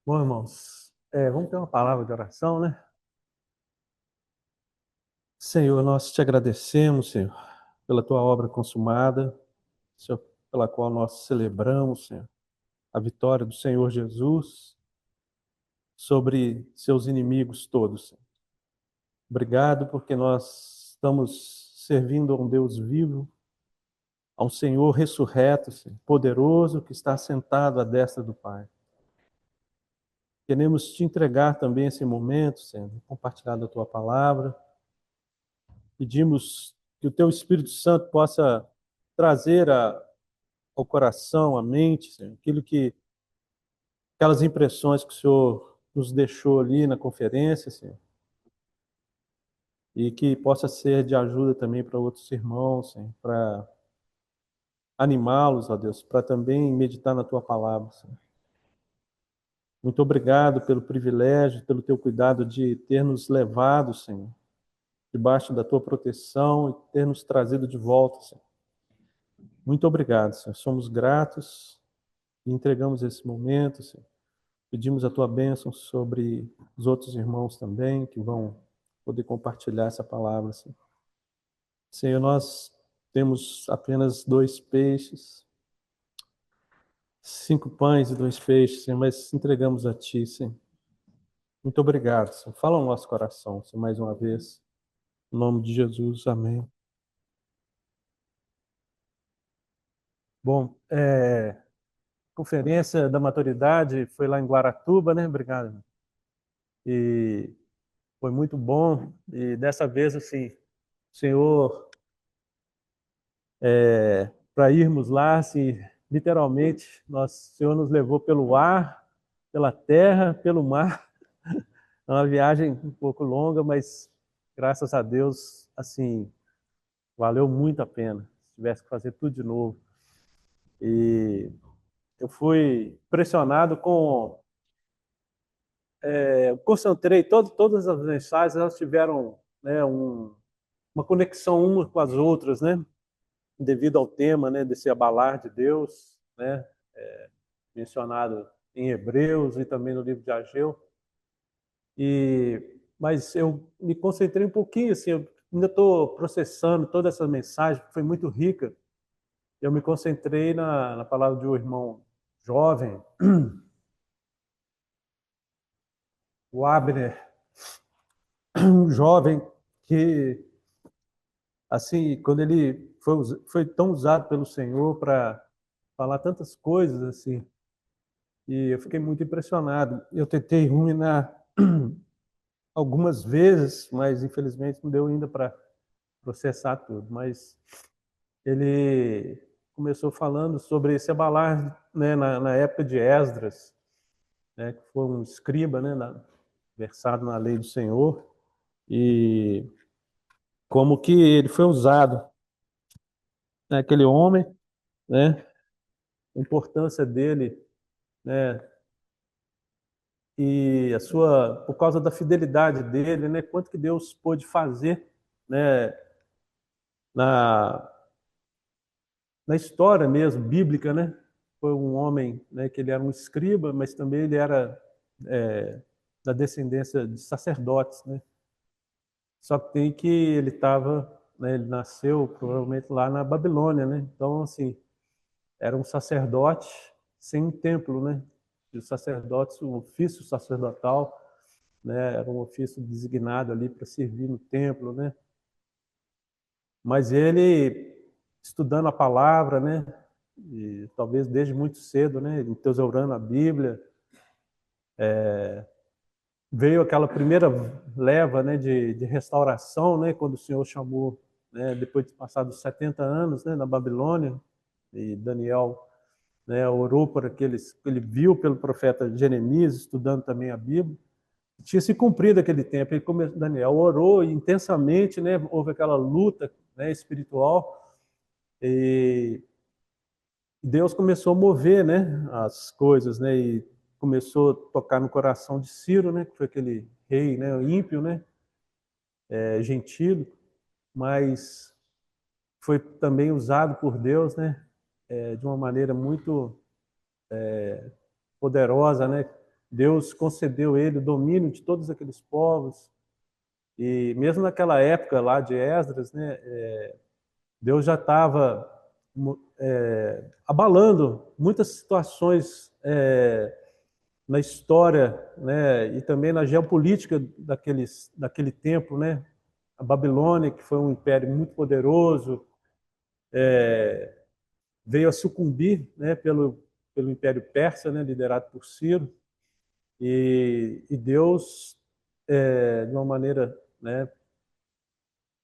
Bom, irmãos, vamos ter uma palavra de oração, né? Senhor, nós te agradecemos, Senhor, pela tua obra consumada, Senhor, pela qual nós celebramos, Senhor, a vitória do Senhor Jesus sobre seus inimigos todos, Senhor. Obrigado porque nós estamos servindo a um Deus vivo, a um Senhor ressurreto, Senhor, poderoso, que está sentado à destra do Pai. Queremos te entregar também esse momento, Senhor, compartilhar da tua palavra. Pedimos que o teu Espírito Santo possa trazer ao coração, à mente, Senhor, aquelas impressões que o Senhor nos deixou ali na conferência, Senhor, e que possa ser de ajuda também para outros irmãos, Senhor, para animá-los, ó Deus, para também meditar na tua palavra, Senhor. Muito obrigado pelo privilégio, pelo teu cuidado de ter nos levado, Senhor, debaixo da tua proteção e ter nos trazido de volta, Senhor. Muito obrigado, Senhor. Somos gratos e entregamos esse momento, Senhor. Pedimos a tua bênção sobre os outros irmãos também, que vão poder compartilhar essa palavra, Senhor. Senhor, nós temos apenas 2 peixes, 5 pães e 2 peixes, Senhor, mas entregamos a ti, Senhor. Muito obrigado, Senhor. Fala no nosso coração, Senhor, mais uma vez. Em nome de Jesus, amém. Bom, conferência da maturidade foi lá em Guaratuba, né? Obrigado. E foi muito bom. E dessa vez, assim, o Senhor, para irmos lá, assim, literalmente, o Senhor nos levou pelo ar, pela terra, pelo mar. É uma viagem um pouco longa, mas graças a Deus, assim, valeu muito a pena. Se tivesse que fazer tudo de novo. E eu fui impressionado com. Eu concentrei, todas as mensagens, elas tiveram, né, uma conexão umas com as outras, né? Devido ao tema, né, desse abalar de Deus, né? Mencionado em Hebreus e também no livro de Ageu. Mas eu me concentrei um pouquinho, assim, eu ainda estou processando toda essa mensagem, que foi muito rica. Eu me concentrei na palavra de um irmão jovem, o Abner, um jovem que, assim, quando ele foi tão usado pelo Senhor para falar tantas coisas, assim, e eu fiquei muito impressionado. Eu tentei ruminar algumas vezes, mas infelizmente não deu ainda para processar tudo. Mas ele começou falando sobre esse abalar, né, na época de Esdras, né, que foi um escriba, né, versado na lei do Senhor, e como que ele foi usado, né, aquele homem, né, a importância dele, né, e por causa da fidelidade dele, né, quanto que Deus pôde fazer, né, na na história mesmo, bíblica, né? Foi um homem, né, que ele era um escriba, mas também ele era da descendência de sacerdotes, né? Só que tem que ele estava, né, ele nasceu provavelmente lá na Babilônia, né? Então, assim, era um sacerdote sem um templo, né? E os sacerdotes, o ofício sacerdotal, né, era um ofício designado ali para servir no templo, né? Mas ele, estudando a palavra, né, e talvez desde muito cedo, né, entesourando a Bíblia, veio aquela primeira leva, né, de restauração, né, quando o Senhor chamou, né, depois de passados 70 anos, né, na Babilônia, e Daniel, né, orou por aqueles, ele viu pelo profeta Jeremias, estudando também a Bíblia, tinha se cumprido aquele tempo, Daniel orou intensamente, né, houve aquela luta, né, espiritual, e Deus começou a mover, né, as coisas, né, e começou a tocar no coração de Ciro, né, que foi aquele rei, né, ímpio, né, gentile, mas foi também usado por Deus, né, de uma maneira muito poderosa, né, Deus concedeu a ele o domínio de todos aqueles povos. E mesmo naquela época lá de Esdras, né, Deus já estava abalando muitas situações na história, né, e também na geopolítica daquele tempo, né? A Babilônia, que foi um império muito poderoso, veio a sucumbir, né, pelo Império Persa, né, liderado por Ciro, e Deus, de uma maneira, né,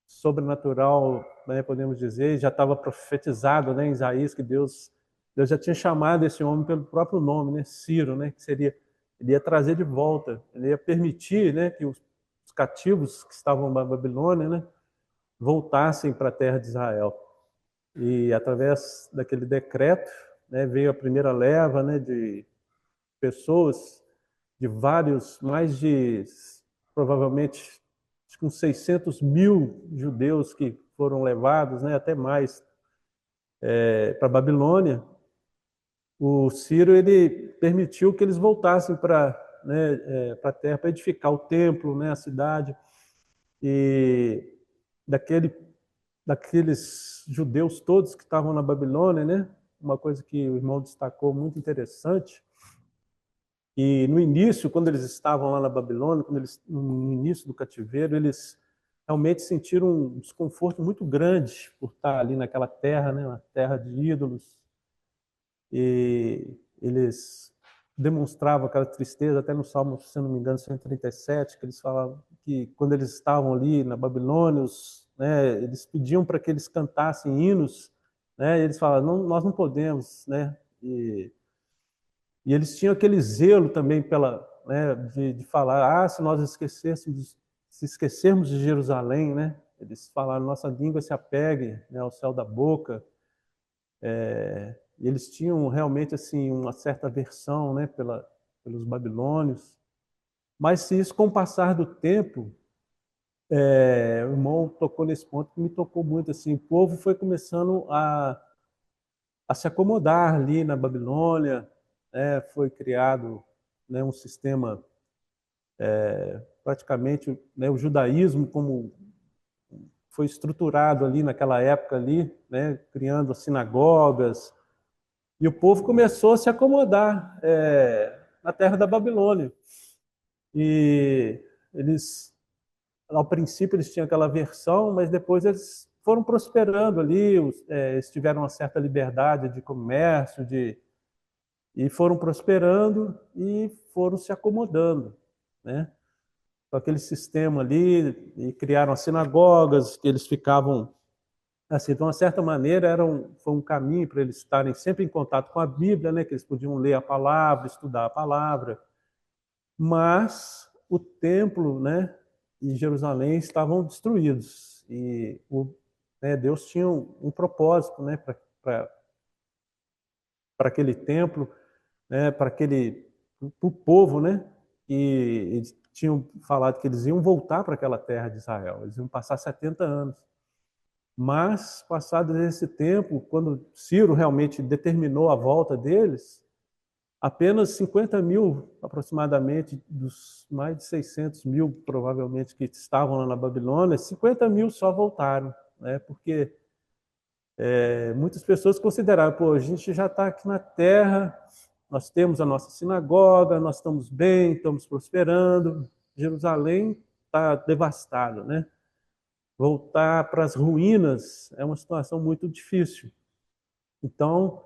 sobrenatural, né, podemos dizer, já estava profetizado, né, em Isaías, que Deus já tinha chamado esse homem pelo próprio nome, né, Ciro, né, que seria, ele ia trazer de volta, ele ia permitir, né, que os cativos que estavam na Babilônia, né, voltassem para a terra de Israel. E através daquele decreto, né, veio a primeira leva, né, de pessoas de vários, mais de, provavelmente, uns 600 mil judeus que foram levados, né, até mais, para a Babilônia. O Ciro, ele permitiu que eles voltassem para, né, para a terra, para edificar o templo, né, a cidade. E daqueles judeus todos que estavam na Babilônia, né, uma coisa que o irmão destacou muito interessante, e no início, quando eles estavam lá na Babilônia, no início do cativeiro, eles realmente sentiram um desconforto muito grande por estar ali naquela terra, né, uma terra de ídolos. E eles demonstravam aquela tristeza, até no Salmo, se não me engano, 137, que eles falavam que quando eles estavam ali na Babilônia, né, eles pediam para que eles cantassem hinos, né, e eles falavam, não, nós não podemos, né, e eles tinham aquele zelo também né, de falar, se nós se esquecermos de Jerusalém, né? Eles falaram, nossa língua se apegue, né, ao céu da boca. E eles tinham realmente assim uma certa aversão, né, pelos babilônios. Mas se isso, com o passar do tempo, o irmão tocou nesse ponto que me tocou muito, assim, o povo foi começando a se acomodar ali na Babilônia, né, foi criado, né, um sistema, praticamente, né, o judaísmo como foi estruturado ali naquela época ali, né, criando sinagogas, e o povo começou a se acomodar na terra da Babilônia. E eles, ao princípio, eles tinham aquela aversão, mas depois eles foram prosperando ali, eles tiveram uma certa liberdade de comércio, e foram prosperando e foram se acomodando, né? Com aquele sistema ali, e criaram as sinagogas, que eles ficavam, assim, de uma certa maneira, foi um caminho para eles estarem sempre em contato com a Bíblia, né? Que eles podiam ler a palavra, estudar a palavra, mas o templo, né, e Jerusalém estavam destruídos, e Deus tinha um propósito, né, para aquele templo, né, para o povo, né, e eles tinham falado que eles iam voltar para aquela terra de Israel, eles iam passar 70 anos. Mas, passado esse tempo, quando Ciro realmente determinou a volta deles, apenas 50 mil, aproximadamente, dos mais de 600 mil, provavelmente, que estavam lá na Babilônia, 50 mil só voltaram, né? Porque muitas pessoas consideraram, pô, a gente já está aqui na terra, nós temos a nossa sinagoga, nós estamos bem, estamos prosperando, Jerusalém está devastada, né? Voltar para as ruínas é uma situação muito difícil. Então,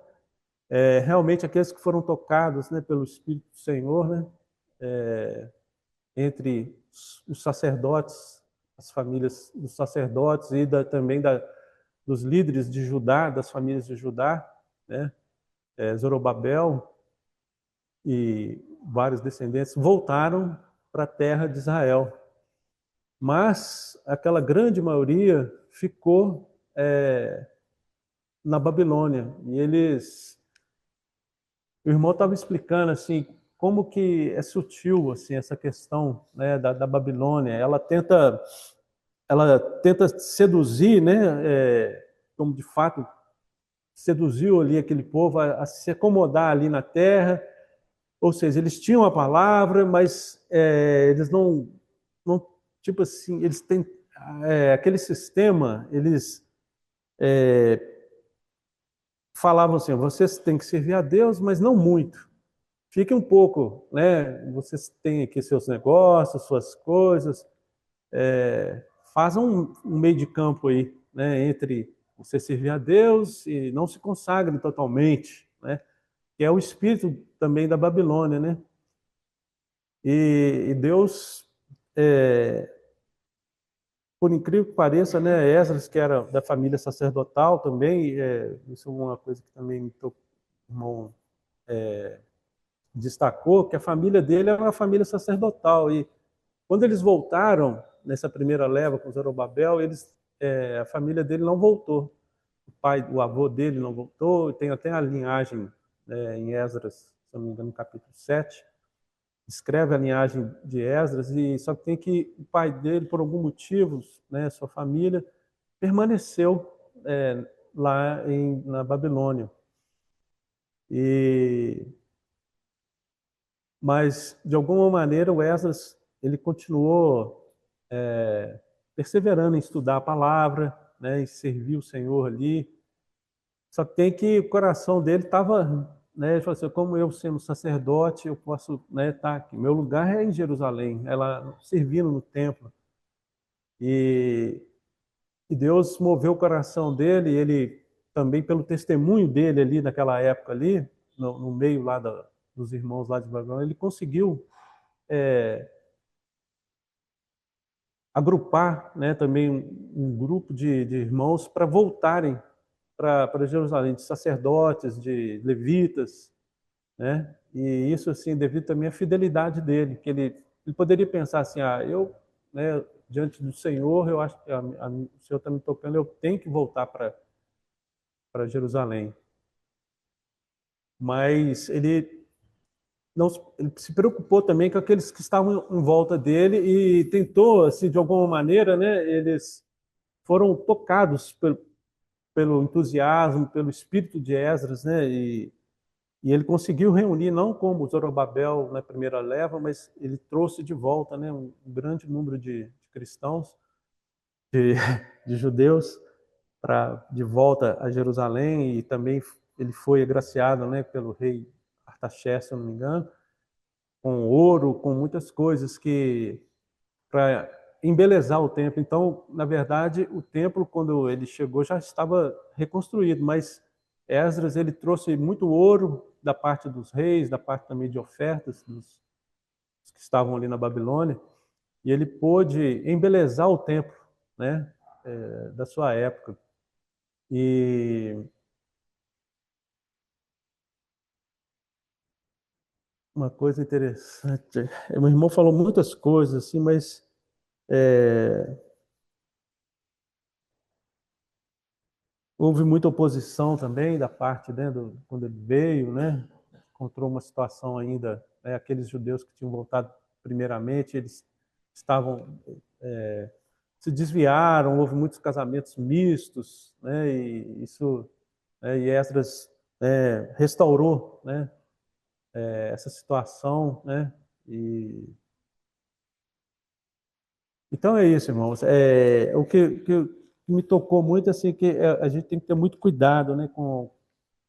realmente aqueles que foram tocados, né, pelo Espírito do Senhor, né, entre os sacerdotes, as famílias dos sacerdotes e também dos líderes de Judá, das famílias de Judá, né, Zorobabel e vários descendentes voltaram para a terra de Israel. Mas aquela grande maioria ficou na Babilônia. E o irmão estava explicando assim como que é sutil assim essa questão, né, da Babilônia. Ela tenta seduzir, né, como de fato seduziu ali aquele povo a se acomodar ali na terra, Ou seja, eles tinham a palavra, mas eles não, tipo assim, eles têm aquele sistema, eles falavam assim, vocês têm que servir a Deus, mas não muito. Fique um pouco, né? Vocês têm aqui seus negócios, suas coisas, façam um meio de campo aí, né? Entre você servir a Deus e não se consagre totalmente, né? Que é o espírito também da Babilônia, né? E Deus, por incrível que pareça, né? Esdras, que era da família sacerdotal também, isso é uma coisa que também o irmão destacou, que a família dele era uma família sacerdotal. E quando eles voltaram, nessa primeira leva com Zorobabel, a família dele não voltou. O avô dele não voltou, tem até a linhagem em Esdras, se não me engano, no capítulo 7, escreve a linhagem de Esdras, e só que tem que o pai dele, por algum motivo, né, sua família, permaneceu lá na Babilônia. Mas, de alguma maneira, o Esdras ele continuou perseverando em estudar a palavra, né, em servir o Senhor ali. Só que tem que o coração dele estava, né, ele falou assim, como eu sendo sacerdote, eu posso, né, estar aqui. Meu lugar é em Jerusalém, ela servindo no templo. E, e Deus moveu o coração dele, ele também pelo testemunho dele ali naquela época ali, no meio lá dos irmãos lá de Babilônia, ele conseguiu agrupar, né, também um grupo de irmãos para voltarem para Jerusalém, de sacerdotes, de levitas, né? E isso assim devido também à fidelidade dele, que ele poderia pensar assim, né, diante do Senhor, eu acho que o Senhor está me tocando, eu tenho que voltar para Jerusalém. Mas ele não ele se preocupou também com aqueles que estavam em volta dele e tentou assim de alguma maneira, né, eles foram tocados pelo entusiasmo, pelo espírito de Esdras, né? E ele conseguiu reunir, não como Zorobabel na primeira leva, mas ele trouxe de volta, né, um grande número de cristãos, de, de judeus, de volta a Jerusalém, e também ele foi agraciado, né, pelo rei Artaxerxes, se eu não me engano, com ouro, com muitas coisas que para embelezar o templo. Então, na verdade, o templo, quando ele chegou, já estava reconstruído, mas Esdras ele trouxe muito ouro da parte dos reis, da parte também de ofertas dos que estavam ali na Babilônia, e ele pôde embelezar o templo, né, da sua época. E uma coisa interessante, meu irmão falou muitas coisas assim, mas houve muita oposição também da parte, né, quando ele veio, né, encontrou uma situação ainda, né, aqueles judeus que tinham voltado primeiramente, eles estavam se desviaram, houve muitos casamentos mistos, né, e isso, e Esdras restaurou, né, essa situação, né, e então é isso, irmãos. O que me tocou muito assim que a gente tem que ter muito cuidado, né, com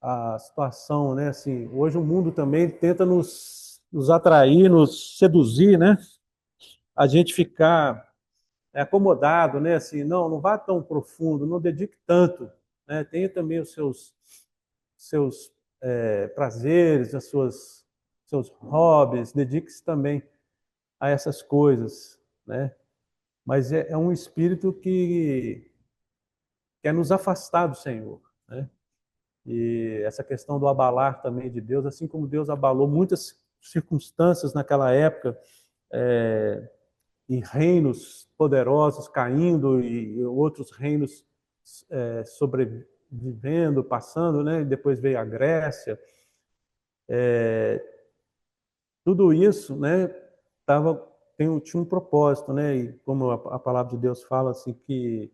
a situação, né? Assim, hoje o mundo também tenta nos atrair, nos seduzir, né? A gente ficar acomodado, né? Assim, não vá tão profundo, não dedique tanto, né? Tenha também os seus prazeres, seus hobbies, dedique-se também a essas coisas, né? Mas é um espírito que quer nos afastar do Senhor, né? E essa questão do abalar também de Deus, assim como Deus abalou muitas circunstâncias naquela época, e reinos poderosos caindo e outros reinos sobrevivendo, passando, né? E depois veio a Grécia. Tudo isso, né? Tinha um propósito, né? E como a palavra de Deus fala assim que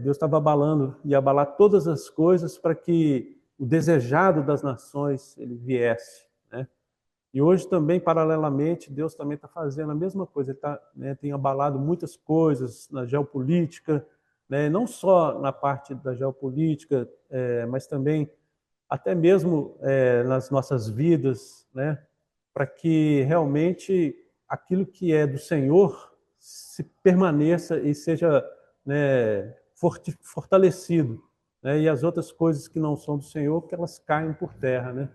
Deus estava abalando e abalar todas as coisas para que o desejado das nações ele viesse, né? E hoje também, paralelamente, Deus também está fazendo a mesma coisa. Ele tá, né, tem abalado muitas coisas na geopolítica, né, não só na parte da geopolítica, mas também até mesmo nas nossas vidas, né, para que realmente aquilo que é do Senhor se permaneça e seja, né, fortalecido, né, e as outras coisas que não são do Senhor, que elas caem por terra, né?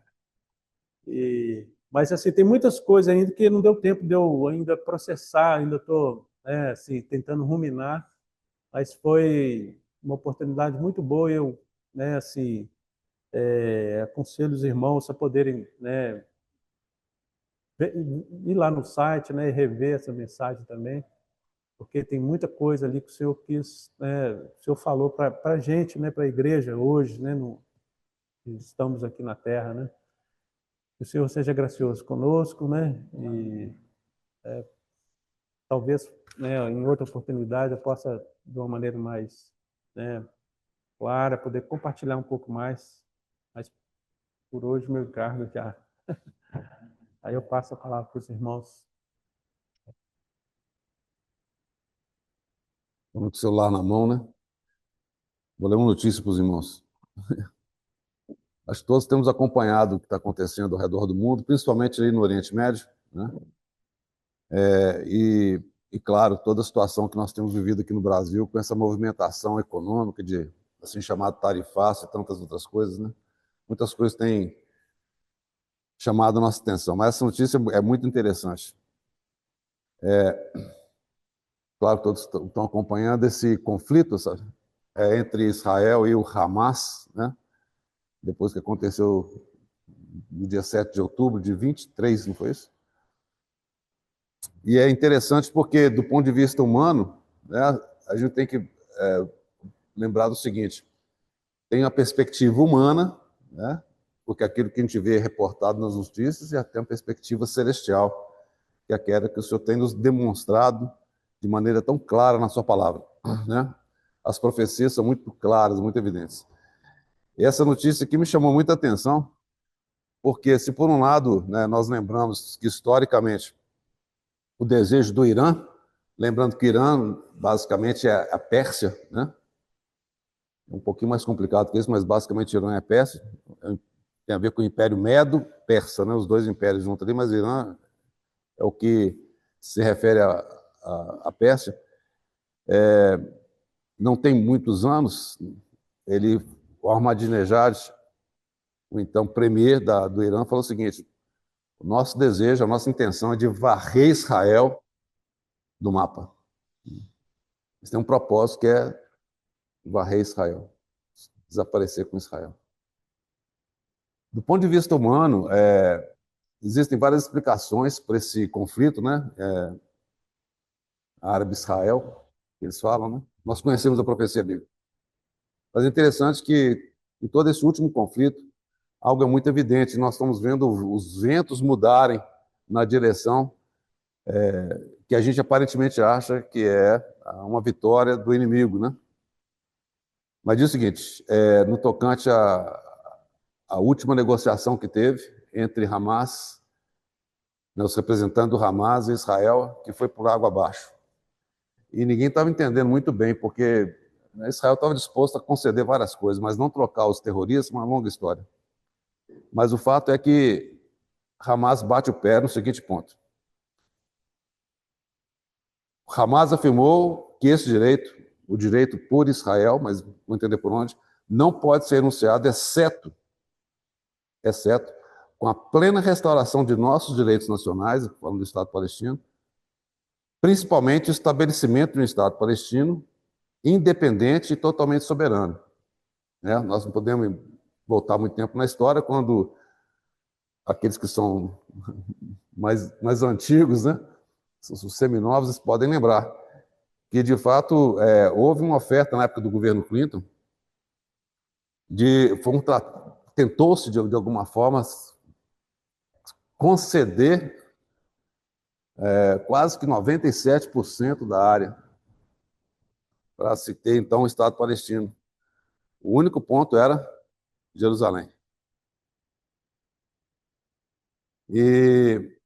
Mas assim, tem muitas coisas ainda que não deu tempo de eu ainda processar, ainda estou, né, assim, tentando ruminar, mas foi uma oportunidade muito boa. Eu, né, assim, aconselho os irmãos a poderem, né, ir lá no site, né, e rever essa mensagem também, porque tem muita coisa ali que o Senhor quis, né, o Senhor falou para a gente, né, para a igreja hoje, né, estamos aqui na Terra, né? Que o Senhor seja gracioso conosco, né? E talvez, né, em outra oportunidade eu possa, de uma maneira mais, né, clara, poder compartilhar um pouco mais. Mas por hoje meu encargo já. Aí eu passo a palavra para os irmãos. Com o celular na mão, né? Vou ler uma notícia para os irmãos. Acho que todos temos acompanhado o que está acontecendo ao redor do mundo, principalmente aí no Oriente Médio, né? É, e, claro, toda a situação que nós temos vivido aqui no Brasil com essa movimentação econômica de, assim, chamado tarifaço e tantas outras coisas, né? Muitas coisas têm chamado a nossa atenção, mas essa notícia é muito interessante. Claro, todos estão acompanhando esse conflito, sabe? Entre Israel e o Hamas, né? Depois que aconteceu no dia 7 de outubro de 23, não foi isso? E é interessante porque, do ponto de vista humano, né, a gente tem que lembrar do seguinte: tem a perspectiva humana, né, porque aquilo que a gente vê reportado nas notícias, e até uma perspectiva celestial, que é aquela que o Senhor tem nos demonstrado de maneira tão clara na sua palavra, né? As profecias são muito claras, muito evidentes. E essa notícia aqui me chamou muita atenção, porque se por um lado, né, nós lembramos que historicamente o desejo do Irã, lembrando que o Irã basicamente é a Pérsia, né? É um pouquinho mais complicado que isso, mas basicamente Irã é Pérsia, tem a ver com o Império Medo-Persa, né? Os dois impérios juntos ali, mas Irã é o que se refere à Pérsia. Não tem muitos anos, o Ahmadinejad, o então premier do Irã, falou o seguinte: o nosso desejo, a nossa intenção é de varrer Israel do mapa. Eles têm um propósito que é varrer Israel, desaparecer com Israel. Do ponto de vista humano, existem várias explicações para esse conflito, né? Árabe-Israel, que eles falam, né? Nós conhecemos a profecia bíblica. Mas é interessante que, em todo esse último conflito, algo é muito evidente. Nós estamos vendo os ventos mudarem na direção que a gente aparentemente acha que é uma vitória do inimigo, né? Mas diz o seguinte, no tocante à última negociação que teve entre Hamas, né, os representantes do Hamas e Israel, que foi por água abaixo. E ninguém estava entendendo muito bem, porque Israel estava disposto a conceder várias coisas, mas não trocar os terroristas, uma longa história. Mas o fato é que Hamas bate o pé no seguinte ponto. Hamas afirmou que esse direito, o direito por Israel, mas vou entender por onde, não pode ser enunciado exceto com a plena restauração de nossos direitos nacionais, falando do Estado palestino, principalmente o estabelecimento de um Estado palestino independente e totalmente soberano. Né? Nós não podemos voltar muito tempo na história, quando aqueles que são mais antigos, né, os seminovos, podem lembrar que, de fato, houve uma oferta na época do governo Clinton, tentou-se, de alguma forma, conceder quase que 97% da área para se ter, então, o Estado palestino. O único ponto era Jerusalém. E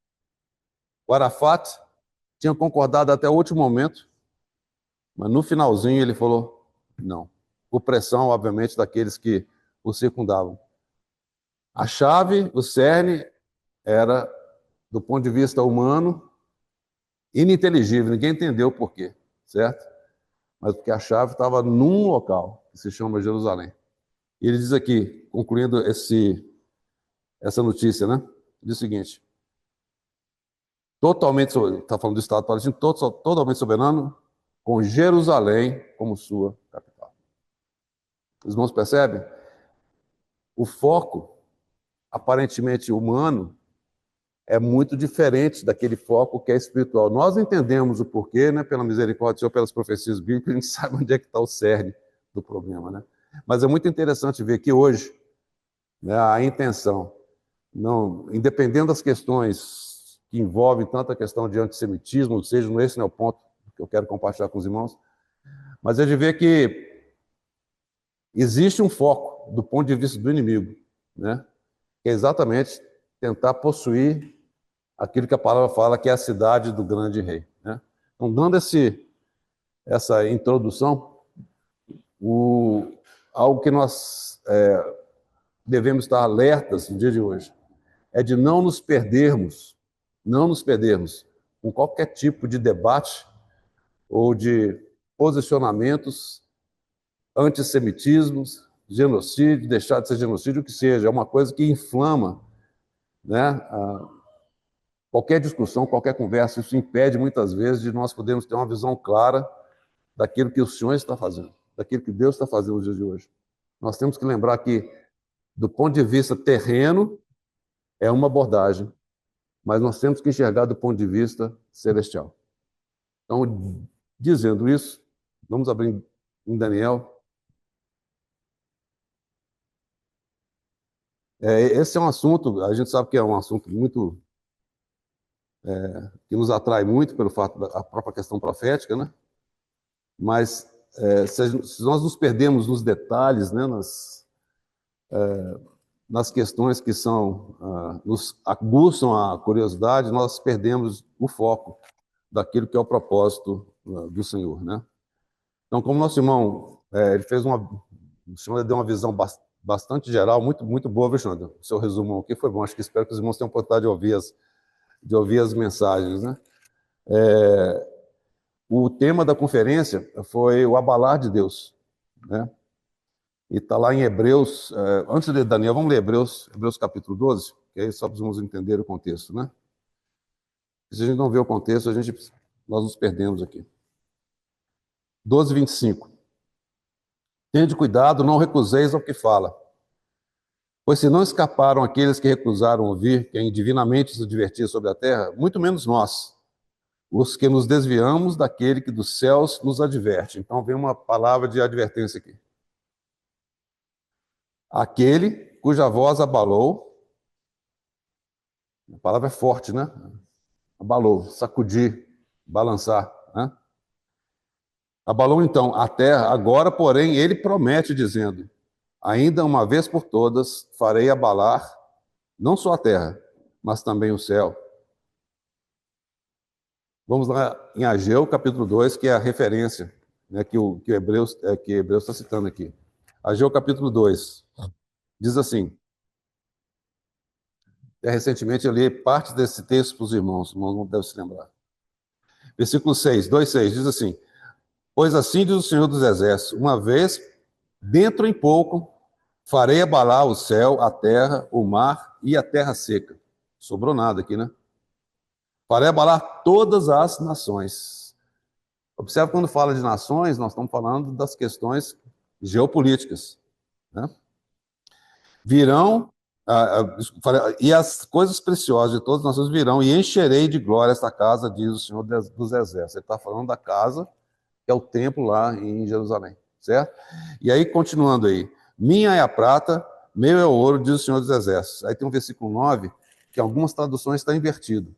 o Arafat tinha concordado até o último momento, mas no finalzinho ele falou não. Por pressão, obviamente, daqueles que o circundavam. A chave, o cerne, era, do ponto de vista humano, ininteligível. Ninguém entendeu por quê, certo? Mas porque a chave estava num local, que se chama Jerusalém. E ele diz aqui, concluindo essa notícia, né? Diz o seguinte: totalmente, está falando do Estado palestino, totalmente soberano, com Jerusalém como sua capital. Os irmãos percebem? O foco, aparentemente humano, é muito diferente daquele foco que é espiritual. Nós entendemos o porquê, né, pela misericórdia do Senhor, pelas profecias bíblicas, a gente sabe onde é que está o cerne do problema, né? Mas é muito interessante ver que hoje, né, a intenção, não, independendo das questões que envolvem tanto a questão de antissemitismo, ou seja, esse não é o ponto que eu quero compartilhar com os irmãos, mas é de ver que existe um foco do ponto de vista do inimigo, né, que é exatamente tentar possuir aquilo que a palavra fala que é a cidade do grande rei, né? Então, dando essa introdução, algo que nós devemos estar alertas no dia de hoje é de não nos perdermos com qualquer tipo de debate ou de posicionamentos, antissemitismos, genocídio, deixar de ser genocídio, o que seja, é uma coisa que inflama, né, qualquer discussão, qualquer conversa. Isso impede muitas vezes de nós podermos ter uma visão clara daquilo que o Senhor está fazendo, daquilo que Deus está fazendo nos dias de hoje. Nós temos que lembrar que, do ponto de vista terreno, é uma abordagem, mas nós temos que enxergar do ponto de vista celestial. Então, dizendo isso, vamos abrir em Daniel. Esse é um assunto, a gente sabe que é um assunto muito que nos atrai muito pelo fato da própria questão profética, né? Mas se nós nos perdemos nos detalhes, né, nas questões que nos aguçam a curiosidade, nós perdemos o foco daquilo que é o propósito do Senhor, né? Então, como nosso irmão, ele o senhor deu uma visão bastante geral, muito, muito boa, viu, Xander? O seu resumo aqui foi bom. Acho que espero que os irmãos tenham oportunidade de ouvir as mensagens, né? O tema da conferência foi o abalar de Deus, né? E está lá em Hebreus, antes de ler Daniel, vamos ler Hebreus capítulo 12, que aí só precisamos entender o contexto, né? Se a gente não vê o contexto, nós nos perdemos aqui. 12, 25. Tende cuidado, não recuseis ao que fala. Pois se não escaparam aqueles que recusaram ouvir quem divinamente se divertia sobre a terra, muito menos nós, os que nos desviamos daquele que dos céus nos adverte. Então vem uma palavra de advertência aqui. Aquele cuja voz abalou, a palavra é forte, né? Abalou, sacudir, balançar, né? Abalou então a terra, agora, porém, ele promete, dizendo: ainda uma vez por todas farei abalar não só a terra, mas também o céu. Vamos lá em Ageu, capítulo 2, que é a referência, né, que Hebreus está citando aqui. Ageu, capítulo 2, diz assim. Recentemente eu li parte desse texto para os irmãos não devem se lembrar. Versículo 6, 2:6, diz assim: pois assim diz o Senhor dos Exércitos, uma vez, dentro em pouco, farei abalar o céu, a terra, o mar e a terra seca. Sobrou nada aqui, né? Farei abalar todas as nações. Observe, quando fala de nações, nós estamos falando das questões geopolíticas, né? Virão, e as coisas preciosas de todas as nações virão, e encherei de glória esta casa, diz o Senhor dos Exércitos. Ele está falando da casa, que é o templo lá em Jerusalém, certo? E aí, continuando aí, minha é a prata, meu é o ouro, diz o Senhor dos Exércitos. Aí tem um versículo 9, que em algumas traduções está invertido.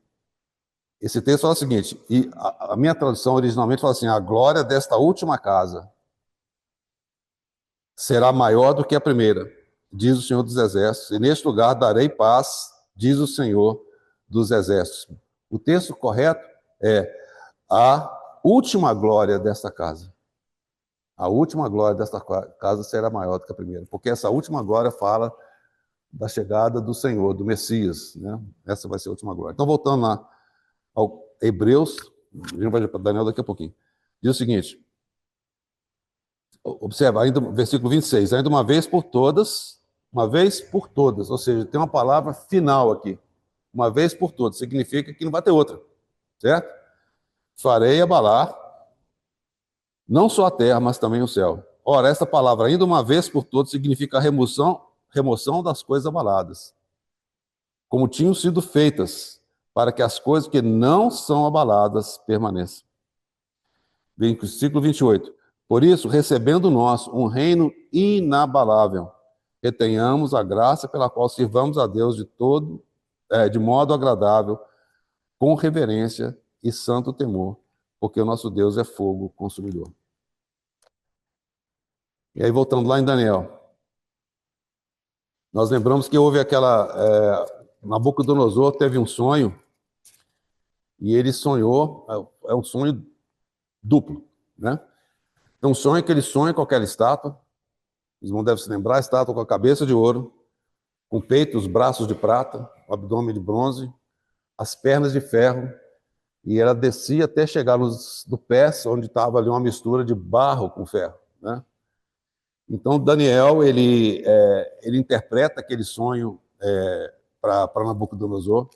Esse texto fala o seguinte, e a minha tradução originalmente fala assim: a glória desta última casa será maior do que a primeira, diz o Senhor dos Exércitos, e neste lugar darei paz, diz o Senhor, dos exércitos. O texto correto é a última glória desta casa. A última glória desta casa será maior do que a primeira, porque essa última glória fala da chegada do Senhor, do Messias, né? Essa vai ser a última glória. Então, voltando lá ao Hebreus, a gente vai para Daniel daqui a pouquinho. Diz o seguinte, observa, ainda, versículo 26, ainda uma vez por todas, ou seja, tem uma palavra final aqui, uma vez por todas, significa que não vai ter outra, certo? Farei abalar, não só a terra, mas também o céu. Ora, essa palavra, ainda uma vez por todas, significa a remoção das coisas abaladas, como tinham sido feitas, para que as coisas que não são abaladas permaneçam. Versículo 28. Por isso, recebendo nós um reino inabalável, retenhamos a graça pela qual sirvamos a Deus de modo agradável, com reverência e santo temor, porque o nosso Deus é fogo consumidor. E aí, voltando lá em Daniel, nós lembramos que houve Nabucodonosor teve um sonho, e ele sonhou, é um sonho duplo, né? É um sonho que ele sonha com aquela estátua, os irmãos devem se lembrar, a estátua com a cabeça de ouro, com o peito, os braços de prata, o abdômen de bronze, as pernas de ferro, e ela descia até chegar no pés, onde estava ali uma mistura de barro com ferro, né? Então, Daniel, ele interpreta aquele sonho para Nabucodonosor,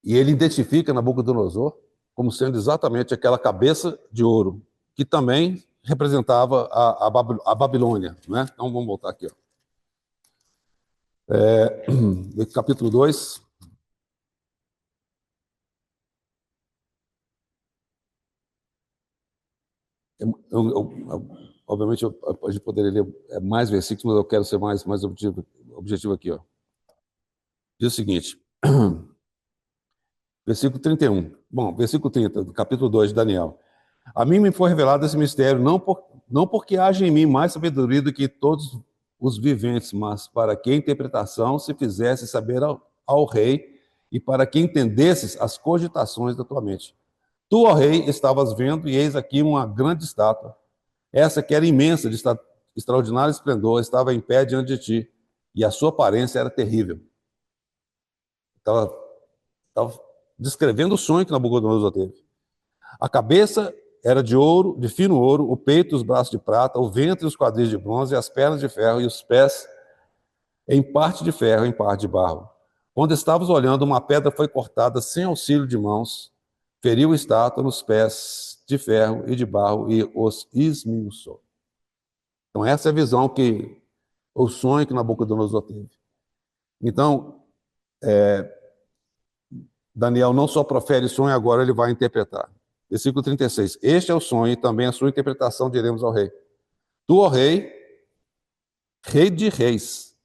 e ele identifica Nabucodonosor como sendo exatamente aquela cabeça de ouro, que também representava a Babilônia, né? Então, vamos voltar aqui, ó. Capítulo 2. Obviamente, a gente poderia ler mais versículos, mas eu quero ser mais objetivo aqui, ó. Diz o seguinte, versículo 31. Bom, versículo 30, do capítulo 2 de Daniel. A mim me foi revelado esse mistério, não porque haja em mim mais sabedoria do que todos os viventes, mas para que a interpretação se fizesse saber ao rei e para que entendesses as cogitações da tua mente. Tu, ó rei, estavas vendo, e eis aqui uma grande estátua. Essa que era imensa, de extraordinário esplendor, estava em pé diante de ti, e a sua aparência era terrível. Estava descrevendo o sonho que Nabucodonosor teve. A cabeça era de ouro, de fino ouro, o peito e os braços de prata, o ventre e os quadris de bronze, e as pernas de ferro, e os pés em parte de ferro, em parte de barro. Quando estavas olhando, uma pedra foi cortada sem auxílio de mãos, feriu a estátua nos pés de ferro e de barro e os esmiuçou. Então, essa é a visão o sonho que Nabucodonosor teve. Então, Daniel não só profere sonho, agora ele vai interpretar. Versículo 36. Este é o sonho e também a sua interpretação diremos ao rei. Tu, ó rei, rei de reis,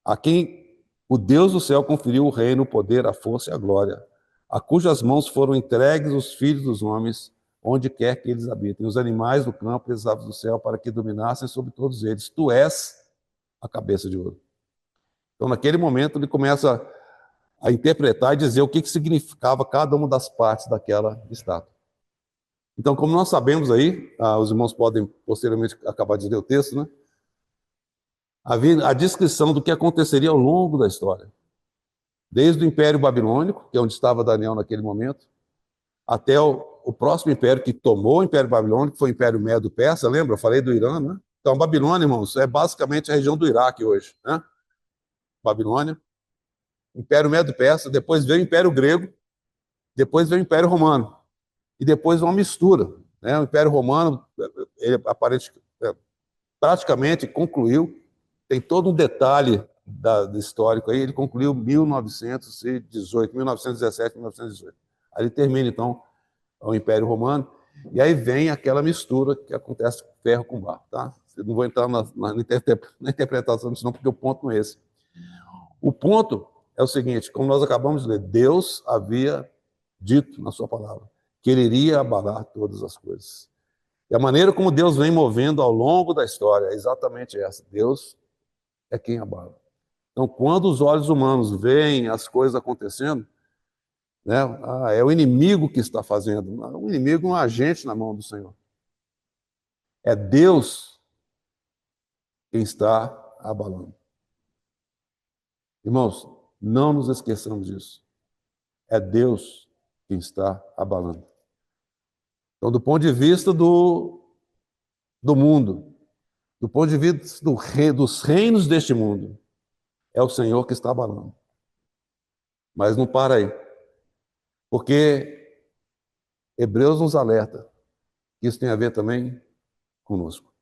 a quem o Deus do céu conferiu o reino, o poder, a força e a glória, a cujas mãos foram entregues os filhos dos homens, onde quer que eles habitem, os animais do campo e as aves do céu, para que dominassem sobre todos eles. Tu és a cabeça de ouro. Então, naquele momento, ele começa a interpretar e dizer o que significava cada uma das partes daquela estátua. Então, como nós sabemos aí, os irmãos podem posteriormente acabar de ler o texto, né? Havia a descrição do que aconteceria ao longo da história. Desde o Império Babilônico, que é onde estava Daniel naquele momento, até o próximo império que tomou o Império Babilônico, foi o Império Medo-Persa, lembra? Eu falei do Irã, né? Então, Babilônia, irmãos, é basicamente a região do Iraque hoje, né? Babilônia, Império Medo-Persa, depois veio o Império Grego, depois veio o Império Romano, e depois uma mistura, né? O Império Romano, ele praticamente concluiu, tem todo um detalhe do histórico aí, ele concluiu 1918, 1917, 1918. Aí ele termina, então, o Império Romano, e aí vem aquela mistura que acontece com ferro com barro, tá? Eu não vou entrar na interpretação disso não, porque o ponto não é esse. O ponto é o seguinte, como nós acabamos de ler, Deus havia dito na sua palavra que ele iria abalar todas as coisas. E a maneira como Deus vem movendo ao longo da história é exatamente essa. Deus é quem abala. Então, quando os olhos humanos veem as coisas acontecendo, né, é o inimigo que está fazendo. O inimigo é um agente na mão do Senhor. É Deus quem está abalando. Irmãos, não nos esqueçamos disso. É Deus quem está abalando. Então, do ponto de vista do mundo, do ponto de vista dos reinos deste mundo, é o Senhor que está abalando. Mas não para aí. Porque Hebreus nos alerta que isso tem a ver também conosco.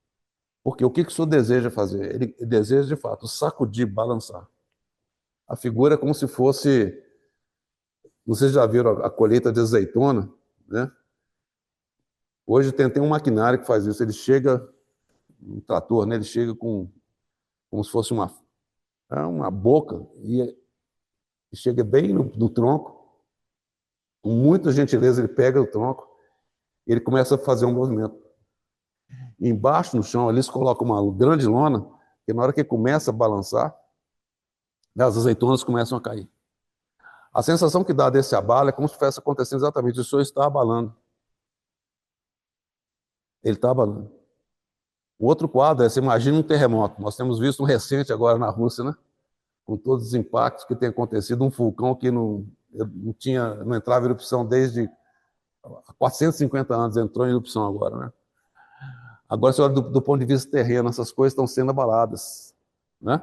Porque o que o Senhor deseja fazer? Ele deseja, de fato, sacudir, balançar. A figura é como se fosse... Vocês já viram a colheita de azeitona, né? Hoje tem um maquinário que faz isso. Ele chega, um trator, né? Ele chega como se fosse uma boca e chega bem no tronco. Com muita gentileza, ele pega o tronco e ele começa a fazer um movimento. E embaixo, no chão, eles colocam uma grande lona, que na hora que começa a balançar, as azeitonas começam a cair. A sensação que dá desse abalo é como se estivesse acontecendo exatamente. O Senhor está abalando. Ele está abalando. O outro quadro é, você imagina um terremoto. Nós temos visto um recente agora na Rússia, né? Com todos os impactos que tem acontecido, um vulcão que não entrava em erupção desde 450 anos, entrou em erupção agora, né? Agora, você olha do ponto de vista terreno, essas coisas estão sendo abaladas, né?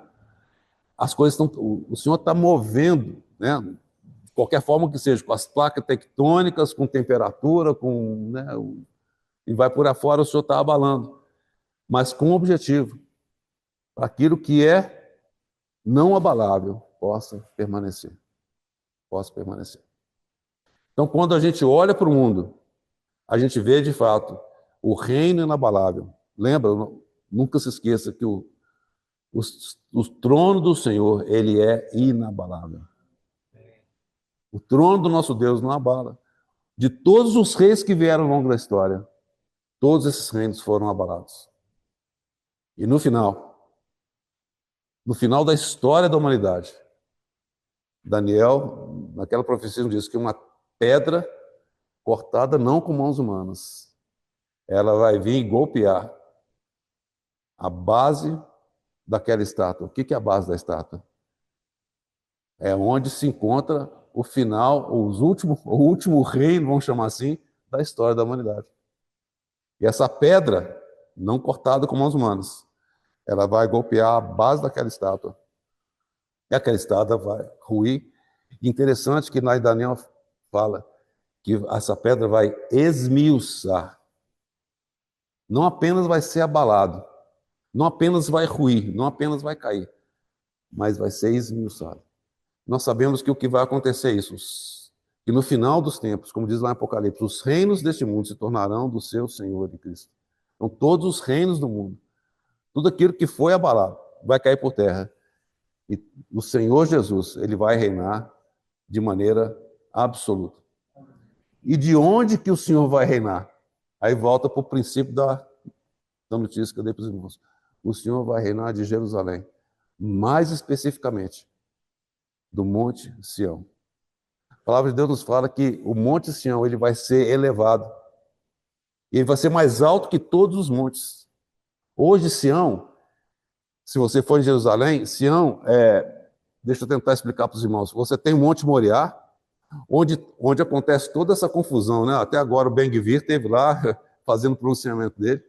As coisas estão... O Senhor está movendo, né? De qualquer forma que seja, com as placas tectônicas, com temperatura, né? E vai por afora, o Senhor está abalando. Mas com um objetivo, para aquilo que é não abalável possa permanecer. Possa permanecer. Então, quando a gente olha para o mundo, a gente vê, de fato, o reino inabalável. Lembra? Nunca se esqueça que o trono do Senhor, ele é inabalável. O trono do nosso Deus não abala. De todos os reis que vieram ao longo da história, todos esses reinos foram abalados. E no final da história da humanidade, Daniel, naquela profecia, diz que uma pedra cortada não com mãos humanas, ela vai vir e golpear a base daquela estátua. O que é a base da estátua? É onde se encontra o final, o último reino, vamos chamar assim, da história da humanidade. E essa pedra, não cortada com mãos humanas, ela vai golpear a base daquela estátua. E aquela estátua vai ruir. Interessante que lá em Daniel fala que essa pedra vai esmiuçar. Não apenas vai ser abalado, não apenas vai ruir, não apenas vai cair, mas vai ser esmiuçado. Nós sabemos que o que vai acontecer é isso, que no final dos tempos, como diz lá em Apocalipse, os reinos deste mundo se tornarão do seu Senhor e Cristo. Então, todos os reinos do mundo, tudo aquilo que foi abalado, vai cair por terra. E o Senhor Jesus, ele vai reinar de maneira absoluta. E de onde que o Senhor vai reinar? Aí volta para o princípio da notícia que eu dei para os irmãos. O Senhor vai reinar de Jerusalém, mais especificamente do Monte Sião. A palavra de Deus nos fala que o Monte Sião ele vai ser elevado. E ele vai ser mais alto que todos os montes. Hoje, Sião, se você for em Jerusalém, Sião, deixa eu tentar explicar para os irmãos. Você tem o Monte Moriá, onde acontece toda essa confusão, né? Até agora o Ben-Gvir esteve lá fazendo o pronunciamento dele,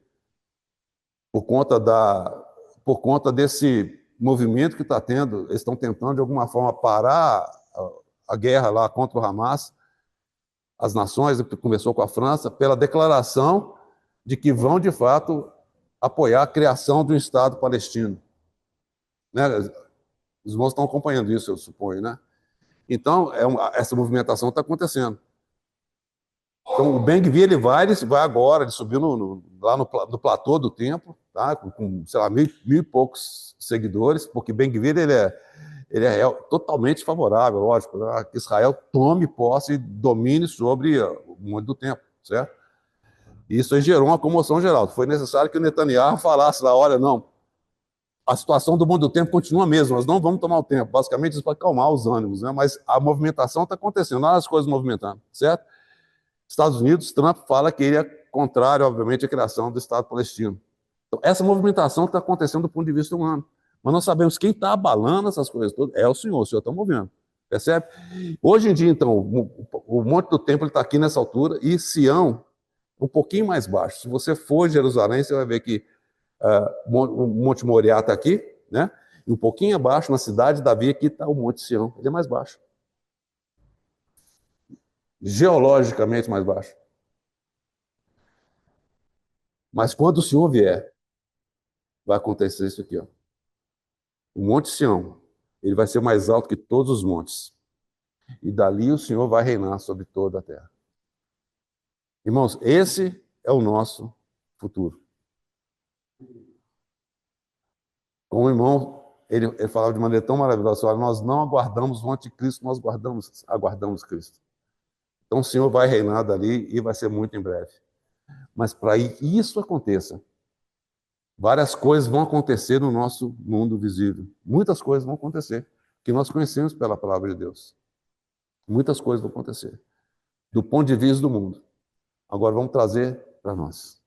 por conta desse movimento que está tendo. Eles estão tentando, de alguma forma, parar a guerra lá contra o Hamas, as nações, que começou com a França, pela declaração de que vão, de fato, apoiar a criação de um Estado palestino. Né? Os irmãos estão acompanhando isso, eu suponho, né? Então, essa movimentação está acontecendo. Então, o Ben-Gvir, ele vai agora, ele subiu lá no platô do templo, tá? com sei lá, mil e poucos seguidores, porque Ben-Gvir, ele é totalmente favorável, lógico, né? Que Israel tome posse e domine sobre o mundo do templo, certo? Isso aí gerou uma comoção geral. Foi necessário que o Netanyahu falasse lá, olha, não, a situação do mundo do tempo continua a mesma, nós não vamos tomar o tempo, basicamente isso para acalmar os ânimos, né? Mas a movimentação está acontecendo, olha as coisas movimentando, certo? Estados Unidos, Trump fala que ele é contrário, obviamente, à criação do Estado palestino. Então, essa movimentação está acontecendo do ponto de vista humano. Mas nós sabemos quem está abalando essas coisas todas é o Senhor está movendo. Percebe? Hoje em dia, então, o Monte do Templo está aqui nessa altura e Sião, um pouquinho mais baixo. Se você for em Jerusalém, você vai ver que o Monte Moriá está aqui, né? E um pouquinho abaixo, na cidade de Davi, aqui está o Monte Sião. Ele é mais baixo. Geologicamente mais baixo. Mas quando o Senhor vier, vai acontecer isso aqui, ó. O Monte Sião, ele vai ser mais alto que todos os montes. E dali o Senhor vai reinar sobre toda a terra. Irmãos, esse é o nosso futuro. Como o irmão, ele falava de maneira tão maravilhosa, olha, nós não aguardamos o anticristo, nós aguardamos Cristo. Então o Senhor vai reinar dali e vai ser muito em breve. Mas para isso aconteça, várias coisas vão acontecer no nosso mundo visível. Muitas coisas vão acontecer, que nós conhecemos pela palavra de Deus. Muitas coisas vão acontecer, do ponto de vista do mundo. Agora vamos trazer para nós.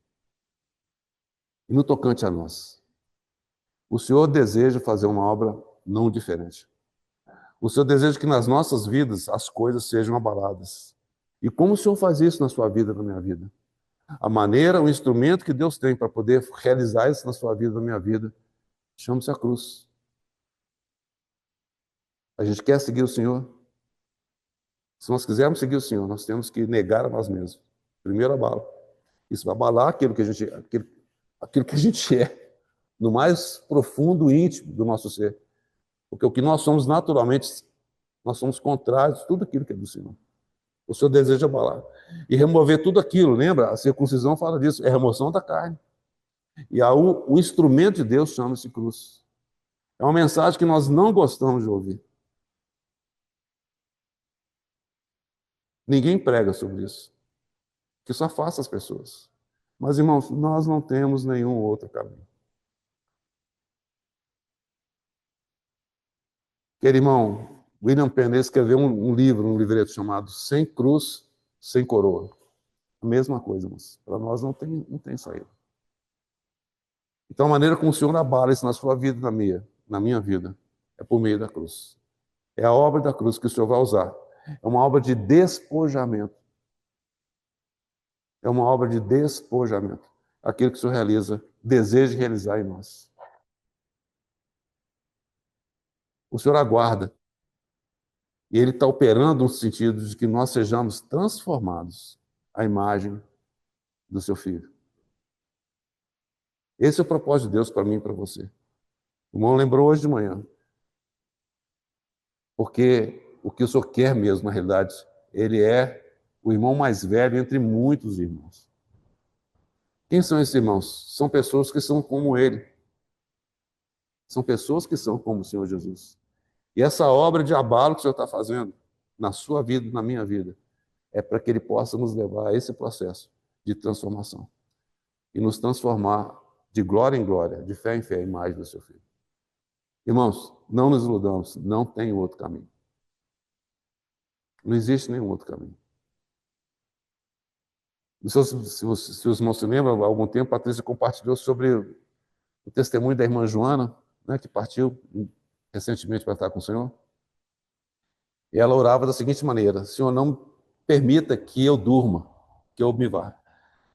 E no tocante a nós, o Senhor deseja fazer uma obra não diferente. O Senhor deseja que nas nossas vidas as coisas sejam abaladas. E como o Senhor faz isso na sua vida, na minha vida? A maneira, o instrumento que Deus tem para poder realizar isso na sua vida, na minha vida, chama-se a cruz. A gente quer seguir o Senhor? Se nós quisermos seguir o Senhor, nós temos que negar a nós mesmos. Primeiro abalo. Isso vai abalar aquilo que a gente é, no mais profundo e íntimo do nosso ser. Porque o que nós somos naturalmente, nós somos contrários a tudo aquilo que é do Senhor. O Senhor deseja abalar. E remover tudo aquilo, lembra? A circuncisão fala disso, é a remoção da carne. E o instrumento de Deus chama-se cruz. É uma mensagem que nós não gostamos de ouvir. Ninguém prega sobre isso. Que isso afasta as pessoas. Mas, irmãos, nós não temos nenhum outro caminho. Querido irmão, William Penn escreveu um livro, um livreto chamado Sem Cruz, Sem Coroa. A mesma coisa, mas para nós não tem saída. Então, a maneira como o Senhor abala isso na sua vida, na minha vida, é por meio da cruz. É a obra da cruz que o Senhor vai usar. É uma obra de despojamento. É uma obra de despojamento. Aquilo que o Senhor deseja realizar em nós. O Senhor aguarda. E Ele está operando no sentido de que nós sejamos transformados à imagem do Seu Filho. Esse é o propósito de Deus para mim e para você. O irmão lembrou hoje de manhã. Porque o que o Senhor quer mesmo, na realidade, Ele é o irmão mais velho entre muitos irmãos. Quem são esses irmãos? São pessoas que são como Ele. São pessoas que são como o Senhor Jesus. E essa obra de abalo que o Senhor está fazendo na sua vida, na minha vida, é para que Ele possa nos levar a esse processo de transformação. E nos transformar de glória em glória, de fé em fé, a imagem do Seu Filho. Irmãos, não nos iludamos, não tem outro caminho. Não existe nenhum outro caminho. Se os irmãos se lembram, há algum tempo, a Patrícia compartilhou sobre o testemunho da irmã Joana, né, que partiu recentemente para estar com o Senhor. E ela orava da seguinte maneira: Senhor, não permita que eu durma, que eu me vá,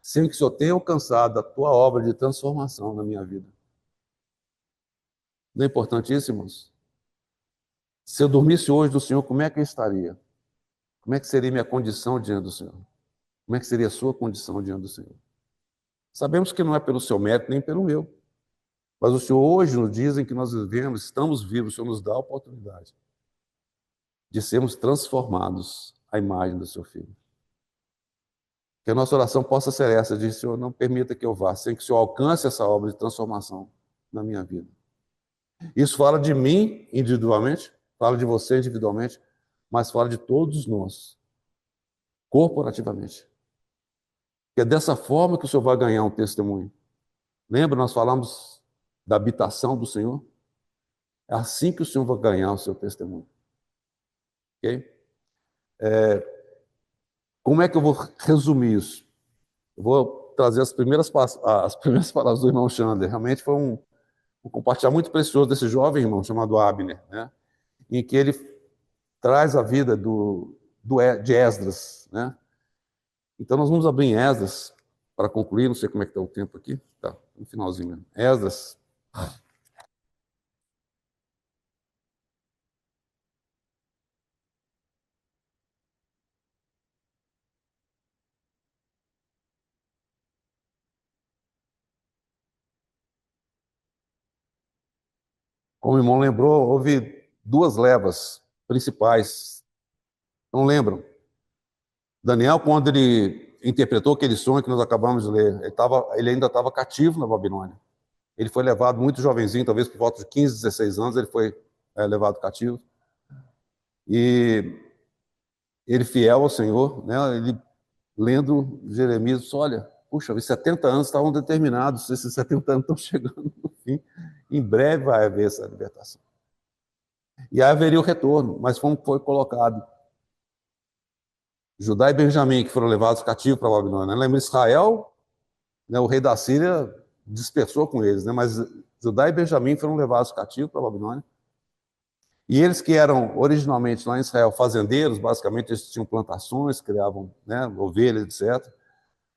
sem que o Senhor tenha alcançado a tua obra de transformação na minha vida. Não é importante isso, irmãos? Se eu dormisse hoje do Senhor, como é que eu estaria? Como é que seria minha condição diante do Senhor? Como é que seria a sua condição diante do Senhor? Sabemos que não é pelo seu mérito, nem pelo meu. Mas o Senhor hoje nos diz que nós vivemos, estamos vivos, o Senhor nos dá a oportunidade de sermos transformados à imagem do Seu Filho. Que a nossa oração possa ser essa, de Senhor, não permita que eu vá, sem que o Senhor alcance essa obra de transformação na minha vida. Isso fala de mim individualmente, fala de você individualmente, mas fala de todos nós, corporativamente. Que é dessa forma que o Senhor vai ganhar um testemunho. Lembra, nós falamos da habitação do Senhor, é assim que o Senhor vai ganhar o seu testemunho. Ok? Como é que eu vou resumir isso? Eu vou trazer as primeiras palavras do irmão Chandler. Realmente foi um compartilhar muito precioso desse jovem irmão chamado Abner, né? Em que ele traz a vida de Esdras, né? Então nós vamos abrir em Esdras para concluir, não sei como é que está o tempo aqui, tá, no finalzinho mesmo. Esdras. Como o irmão lembrou, houve duas levas principais. Não lembram? Daniel, quando ele interpretou aquele sonho que nós acabamos de ler, ele ainda estava cativo na Babilônia. Ele foi levado muito jovenzinho, talvez por volta de 15, 16 anos, ele foi levado cativo. E ele, fiel ao Senhor, né, ele lendo Jeremias, disse, olha, puxa, os 70 anos estavam determinados, esses 70 anos estão chegando no fim, em breve vai haver essa libertação. E aí haveria o retorno, mas como foi colocado, Judá e Benjamim, que foram levados cativos para a Babilônia. Lembra, Israel, né, o rei da Síria dispersou com eles, né, mas Judá e Benjamim foram levados cativos para a Babilônia. E eles que eram originalmente lá em Israel fazendeiros, basicamente eles tinham plantações, criavam, né, ovelhas, etc.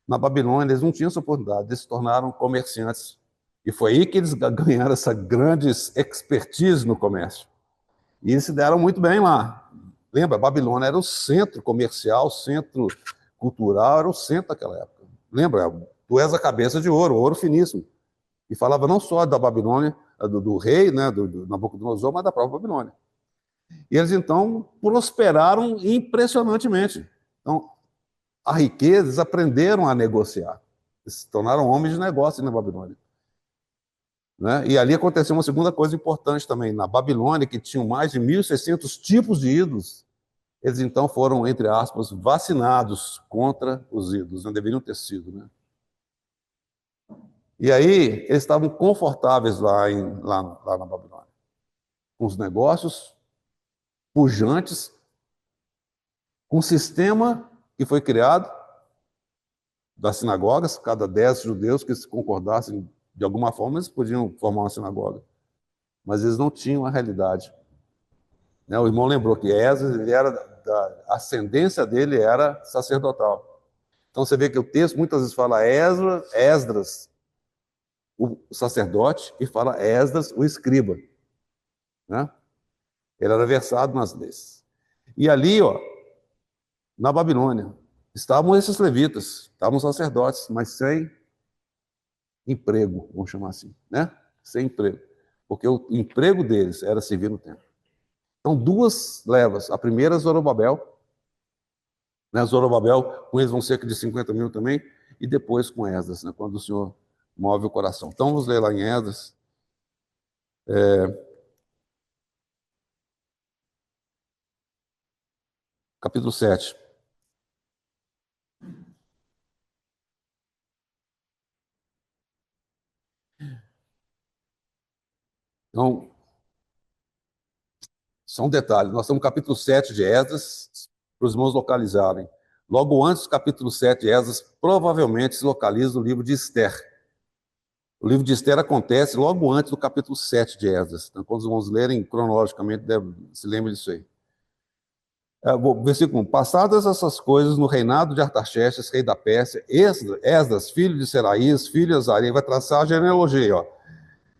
Na Babilônia eles não tinham essa oportunidade, eles se tornaram comerciantes. E foi aí que eles ganharam essa grande expertise no comércio. E eles se deram muito bem lá. Lembra, a Babilônia era o centro comercial, centro cultural, era o centro daquela época. Lembra, tu és a cabeça de ouro finíssimo. E falava não só da Babilônia, do rei, né, do Nabucodonosor, mas da própria Babilônia. E eles, então, prosperaram impressionantemente. Então, a riqueza, eles aprenderam a negociar. Eles se tornaram homens de negócio na Babilônia. Né? E ali aconteceu uma segunda coisa importante também. Na Babilônia, que tinham mais de 1.600 tipos de ídolos, eles então foram, entre aspas, vacinados contra os ídolos. Não deveriam ter sido, né? E aí, eles estavam confortáveis lá na Babilônia. Com os negócios pujantes, com um sistema que foi criado das sinagogas, cada 10 judeus que se concordassem de alguma forma, eles podiam formar uma sinagoga. Mas eles não tinham a realidade. Né? O irmão lembrou que Esdras, ele era a ascendência dele era sacerdotal. Então você vê que o texto muitas vezes fala Esdras, o sacerdote, e fala Esdras, o escriba. Né? Ele era versado nas leis. E ali, ó, na Babilônia, estavam esses levitas, estavam os sacerdotes, mas sem emprego, vamos chamar assim, né? Sem emprego. Porque o emprego deles era servir no templo. Então, duas levas. A primeira, Zorobabel. Né? Zorobabel, com eles vão cerca de 50 mil também. E depois com Esdras, né? Quando o Senhor move o coração. Então, vamos ler lá em Esdras. Capítulo 7. Então, só um detalhe. Nós estamos no capítulo 7 de Esdras, para os irmãos localizarem. Logo antes do capítulo 7 de Esdras, provavelmente se localiza o livro de Esther. O livro de Esther acontece logo antes do capítulo 7 de Esdras. Então, quando os irmãos lerem cronologicamente, se lembrem disso aí. Versículo 1. Passadas essas coisas, no reinado de Artaxerxes, rei da Pérsia, Esdras, filho de Seraías, filho de Azarias, vai traçar a genealogia, ó.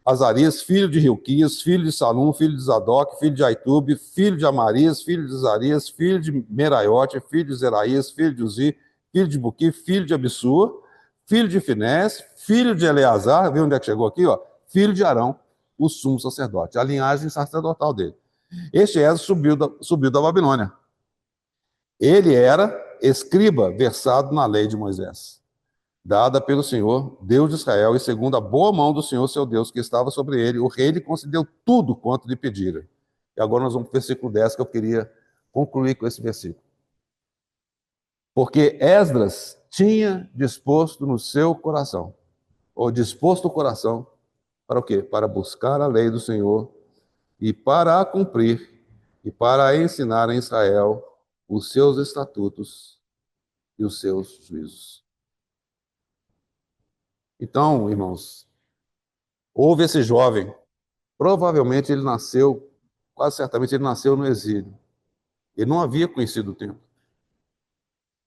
Azarias, filho de Hilquias, filho de Salum, filho de Zadok, filho de Aitube, filho de Amarias, filho de Azarias, filho de Meraiote, filho de Zeraías, filho de Uzi, filho de Buqui, filho de Abissua, filho de Finés, filho de Eleazar, viu onde é que chegou aqui, ó? Filho de Arão, o sumo sacerdote, a linhagem sacerdotal dele. Este Esdras subiu da Babilônia. Ele era escriba versado na lei de Moisés, dada pelo Senhor, Deus de Israel, e segundo a boa mão do Senhor, seu Deus, que estava sobre ele, o rei lhe concedeu tudo quanto lhe pedira. E agora nós vamos para o versículo 10, que eu queria concluir com esse versículo. Porque Esdras tinha disposto no seu coração, ou disposto o coração, Para o quê? Para buscar a lei do Senhor e para a cumprir, e para ensinar em Israel os seus estatutos e os seus juízos. Então, irmãos, houve esse jovem, provavelmente ele nasceu, quase certamente ele nasceu no exílio. Ele não havia conhecido o templo.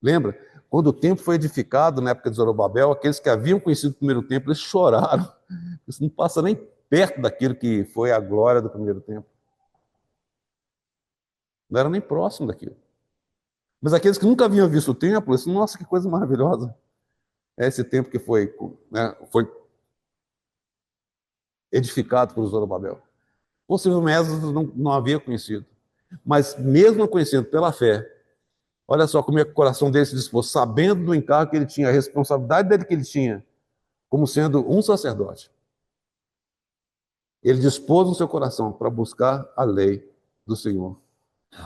Lembra? Quando o templo foi edificado na época de Zorobabel, aqueles que haviam conhecido o primeiro templo, eles choraram. Isso não passa nem perto daquilo que foi a glória do primeiro templo. Não era nem próximo daquilo. Mas aqueles que nunca haviam visto o templo, eles, nossa, que coisa maravilhosa. É esse templo que foi, né, foi edificado por Zorobabel. Possivelmente não havia conhecido. Mas mesmo conhecendo pela fé, olha só como é que o coração dele se dispôs, sabendo do encargo que ele tinha, a responsabilidade dele que ele tinha, como sendo um sacerdote. Ele dispôs no seu coração para buscar a lei do Senhor.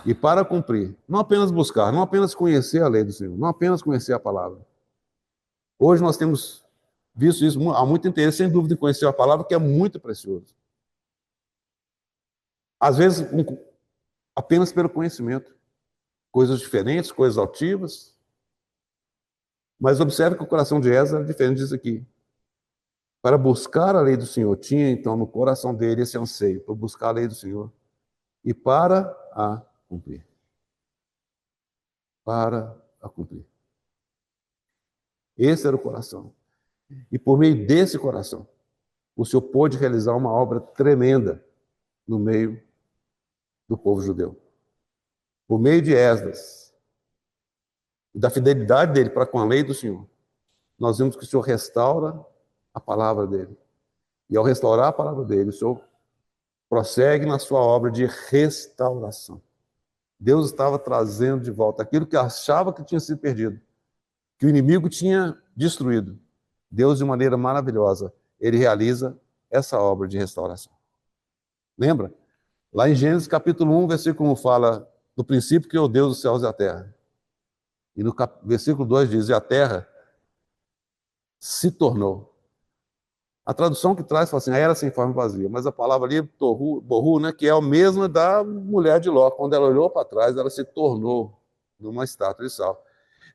E para cumprir, não apenas buscar, não apenas conhecer a lei do Senhor, não apenas conhecer a palavra. Hoje nós temos visto isso, há muito interesse, sem dúvida, em conhecer a palavra, que é muito precioso. Às vezes, apenas pelo conhecimento. Coisas diferentes, coisas altivas. Mas observe que o coração de Esdras era diferente disso aqui. Para buscar a lei do Senhor, tinha então no coração dele esse anseio, para buscar a lei do Senhor e para a cumprir. Para a cumprir. Esse era o coração. E por meio desse coração, o Senhor pôde realizar uma obra tremenda no meio do povo judeu. Por meio de Esdras e da fidelidade dele para com a lei do Senhor, nós vemos que o Senhor restaura a palavra dele. E ao restaurar a palavra dele, o Senhor prossegue na sua obra de restauração. Deus estava trazendo de volta aquilo que achava que tinha sido perdido, que o inimigo tinha destruído. Deus, de maneira maravilhosa, ele realiza essa obra de restauração. Lembra? Lá em Gênesis capítulo 1, versículo 1 fala: no princípio criou Deus os céus e a terra. E no versículo 2 diz: e a terra se tornou. A tradução que traz fala assim: era sem forma e vazia. Mas a palavra ali, borru, né, que é a mesma da mulher de Ló. Quando ela olhou para trás, ela se tornou numa estátua de sal.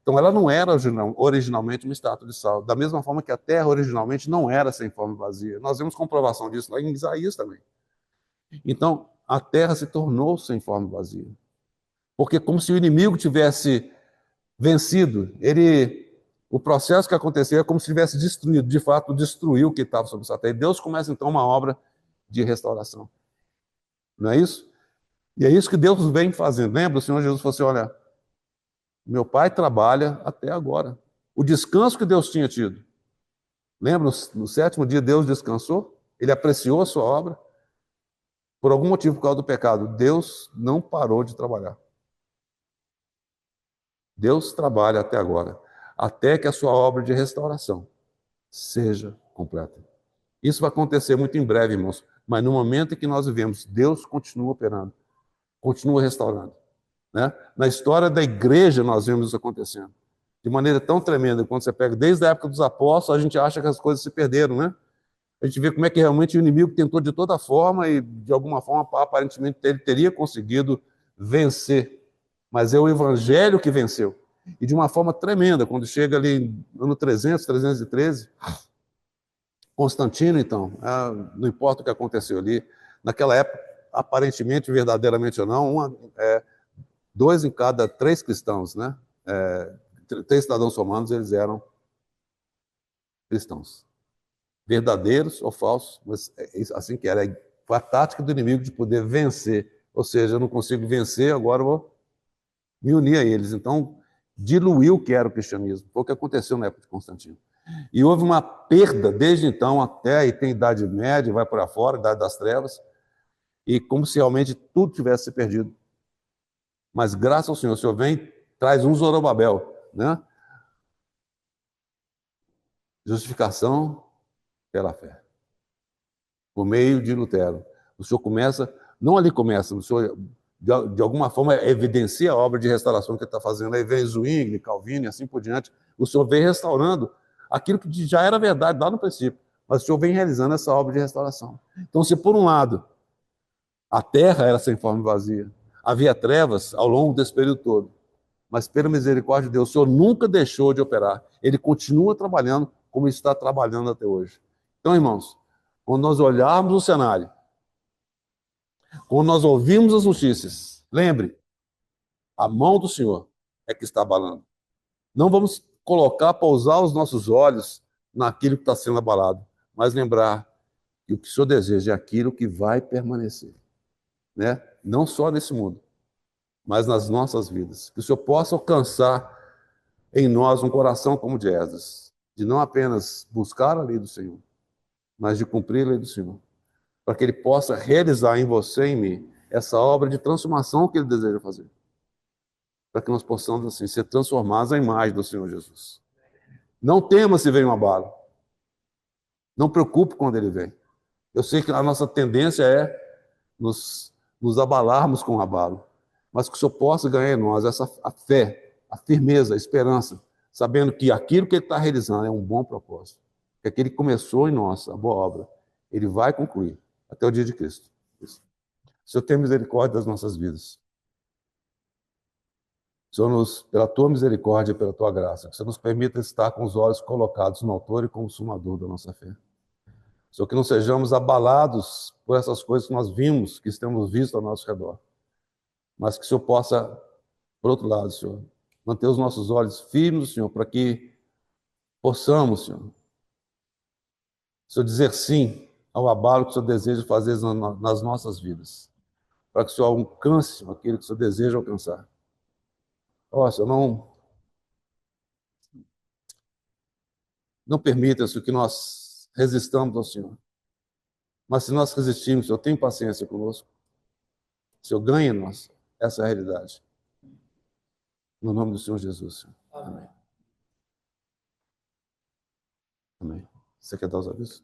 Então ela não era originalmente uma estátua de sal. Da mesma forma que a terra originalmente não era sem forma e vazia. Nós vemos comprovação disso lá em Isaías também. Então a terra se tornou sem forma e vazia. Porque como se o inimigo tivesse vencido, o processo que aconteceu é como se tivesse destruído, de fato, destruiu o que estava sobre essa terra. E Deus começa, então, uma obra de restauração. Não é isso? E é isso que Deus vem fazendo. Lembra? O Senhor Jesus falou assim: olha, meu pai trabalha até agora. O descanso que Deus tinha tido. Lembra? No sétimo dia, Deus descansou. Ele apreciou a sua obra. Por algum motivo, por causa do pecado, Deus não parou de trabalhar. Deus trabalha até agora, até que a sua obra de restauração seja completa. Isso vai acontecer muito em breve, irmãos, mas no momento em que nós vivemos, Deus continua operando, continua restaurando. Né? Na história da igreja nós vemos isso acontecendo, de maneira tão tremenda. Quando você pega desde a época dos apóstolos, a gente acha que as coisas se perderam, né? A gente vê como é que realmente o inimigo tentou de toda forma e, de alguma forma, aparentemente ele teria conseguido vencer. Mas é o evangelho que venceu. E de uma forma tremenda, quando chega ali no ano 300, 313, Constantino, então, não importa o que aconteceu ali, naquela época, aparentemente, verdadeiramente ou não, 2 em cada 3 cristãos, né? 3 cidadãos romanos, eles eram cristãos. Verdadeiros ou falsos, mas assim que era. Foi a tática do inimigo de poder vencer. Ou seja, eu não consigo vencer, agora eu vou me unir a eles. Então, diluiu o que era o cristianismo. Foi o que aconteceu na época de Constantino. E houve uma perda desde então até aí tem Idade Média, vai para fora, Idade das Trevas, e como se realmente tudo tivesse se perdido. Mas graças ao Senhor, o Senhor vem, traz um Zorobabel, né? Justificação pela fé. Por meio de Lutero. O Senhor começa, não ali começa, o Senhor de alguma forma evidencia a obra de restauração que ele está fazendo. Aí vem Zwingli, Calvino e assim por diante. O Senhor vem restaurando aquilo que já era verdade lá no princípio. Mas o Senhor vem realizando essa obra de restauração. Então, se por um lado a terra era sem forma e vazia, havia trevas ao longo desse período todo, mas pela misericórdia de Deus, o Senhor nunca deixou de operar. Ele continua trabalhando como está trabalhando até hoje. Então, irmãos, quando nós olharmos o cenário, quando nós ouvimos as notícias, lembre, a mão do Senhor é que está abalando. Não vamos pousar os nossos olhos naquilo que está sendo abalado, mas lembrar que o que o Senhor deseja é aquilo que vai permanecer, né? Não só nesse mundo, mas nas nossas vidas. Que o Senhor possa alcançar em nós um coração como o de Esdras, de não apenas buscar a lei do Senhor, mas de cumprir a lei do Senhor, para que Ele possa realizar em você e em mim essa obra de transformação que Ele deseja fazer, para que nós possamos, assim, ser transformados à imagem do Senhor Jesus. Não tema se vem um abalo. Não preocupe quando ele vem. Eu sei que a nossa tendência é nos abalarmos com o abalo, mas que o Senhor possa ganhar em nós a fé, a firmeza, a esperança, sabendo que aquilo que Ele está realizando é um bom propósito, que aquele que começou em nós, a boa obra, Ele vai concluir até o dia de Cristo. Isso. O Senhor tem misericórdia das nossas vidas. Senhor, pela Tua misericórdia e pela Tua graça, que o Senhor nos permita estar com os olhos colocados no autor e consumador da nossa fé. Senhor, que não sejamos abalados por essas coisas que nós vimos, que temos visto ao nosso redor, mas que o Senhor possa, por outro lado, Senhor, manter os nossos olhos firmes, Senhor, para que possamos, Senhor, dizer sim ao abalo que o Senhor deseja fazer nas nossas vidas, para que o Senhor alcance aquilo que o Senhor deseja alcançar. Ó, Senhor, não permita, Senhor, que nós resistamos ao Senhor, mas se nós resistirmos, Senhor, tem paciência conosco. Senhor, ganhe em nós essa realidade. No nome do Senhor Jesus, Senhor. Amém. Amém. Você quer dar os avisos?